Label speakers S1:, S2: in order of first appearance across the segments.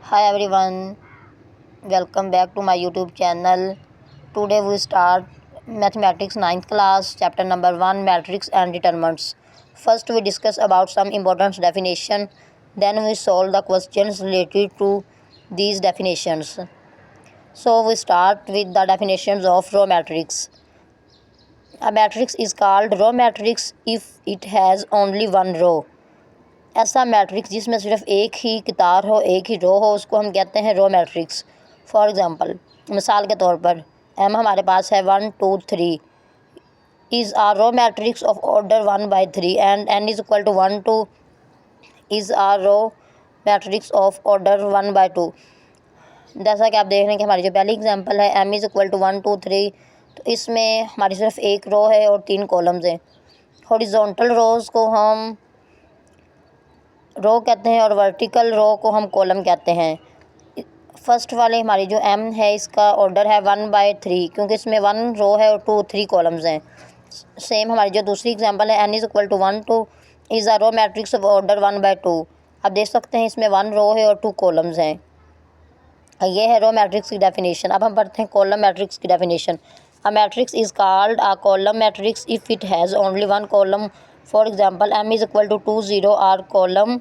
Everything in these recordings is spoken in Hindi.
S1: Hi everyone, welcome back to my YouTube channel. Today we start Mathematics 9th class, chapter number 1, Matrix and Determinants. First we discuss about some important definition, then we solve the questions related to these definitions. So we start with the definitions of row matrix. A matrix is called row matrix if it has only one row. ऐसा मैट्रिक्स जिसमें सिर्फ एक ही कतार हो, एक ही रो हो, उसको हम कहते हैं रो मैट्रिक्स। फॉर एग्ज़ाम्पल, मिसाल के तौर पर एम हमारे पास है 1 2 3 is a row matrix of order 1/3 and N is equal to 1 2 is a row matrix of order 1/2। जैसा कि आप देख रहे हैं कि हमारी जो पहली एग्जांपल है एम इज़ इक्वल टू 1 2 3, तो इसमें हमारी सिर्फ एक रो है और 3 कॉलम्स हैं। हॉरिजॉन्टल रोज़ को हम रो कहते हैं और वर्टिकल रो को हम कॉलम कहते हैं। फर्स्ट वाले हमारी जो एम है इसका ऑर्डर है 1/3 क्योंकि इसमें 1 रो है और 2 3 कॉलम्स हैं। सेम हमारी जो दूसरी एग्जांपल है N is equal to 1 2 is a row matrix of order 1/2। आप देख सकते हैं इसमें 1 रो है और 2 कॉलम्स हैं। ये है रो मैट्रिक्स की डेफिनेशन। अब हम पढ़ते हैं कॉलम मैट्रिक्स की definition. A matrix is called a column matrix if it has only one column. For example M is equal to 2 0 a column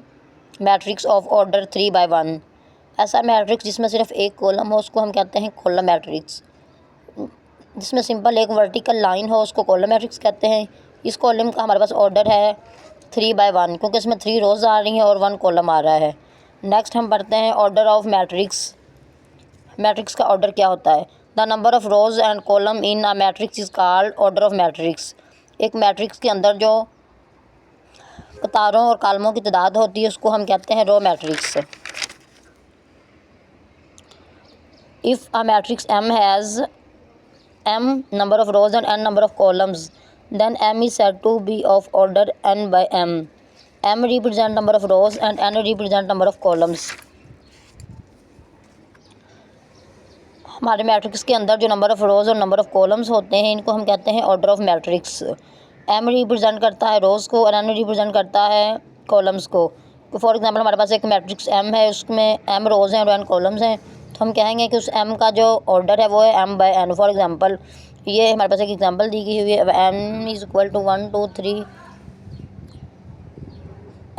S1: matrix of order 3/1। ऐसा मैट्रिक्स जिसमें सिर्फ एक कॉलम हो उसको हम कहते हैं कॉलम मैट्रिक्स। जिसमें सिंपल एक वर्टिकल लाइन हो उसको कॉलम मैट्रिक्स कहते हैं। इस कॉलम का हमारे पास ऑर्डर है 3/1 क्योंकि इसमें 3 रोज़ आ रही हैं और 1 कॉलम आ रहा है। नेक्स्ट हम पढ़ते हैं ऑर्डर ऑफ मैट्रिक्स। मैट्रिक्स का ऑर्डर क्या होता है? The number of rows and column in a matrix is called order of matrix. एक मैट्रिक्स के अंदर जो कतारों और कॉलमों की तादाद होती है उसको हम कहते हैं row matrix. If a matrix M has M number of rows and N number of columns then M is said to be of order n by m। m represent number of rows and n represent number of columns. हमारे मैट्रिक्स के अंदर जो नंबर ऑफ़ रोज़ और नंबर ऑफ़ कॉलम्स होते हैं इनको हम कहते हैं order of matrix. M represent करता है रोज़ को और एन रिप्रेजेंट करता है कॉलम्स को। फॉर एग्जांपल हमारे पास एक मैट्रिक्स एम है, उसमें एम रोज़ हैं और एन कॉलम्स हैं, तो हम कहेंगे कि उस एम का जो ऑर्डर है वो है m by n। For example ये हमारे पास एक एग्जांपल दी गई हुई है M is equal to 1 2 3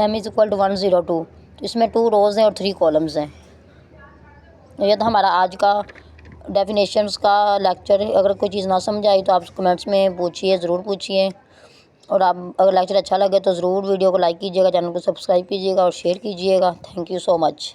S1: M is equal to 1 0 2। तो इसमें 2 रोज़ हैं और 3 कॉलम्स हैं। ये तो हमारा आज का डेफिनेशंस का लेक्चर। अगर कोई चीज़ ना समझ आई तो आप कमेंट्स में पूछिए, ज़रूर पूछिए। और आप अगर लेक्चर अच्छा लगे तो ज़रूर वीडियो को लाइक कीजिएगा, चैनल को सब्सक्राइब कीजिएगा और शेयर कीजिएगा। Thank you so much.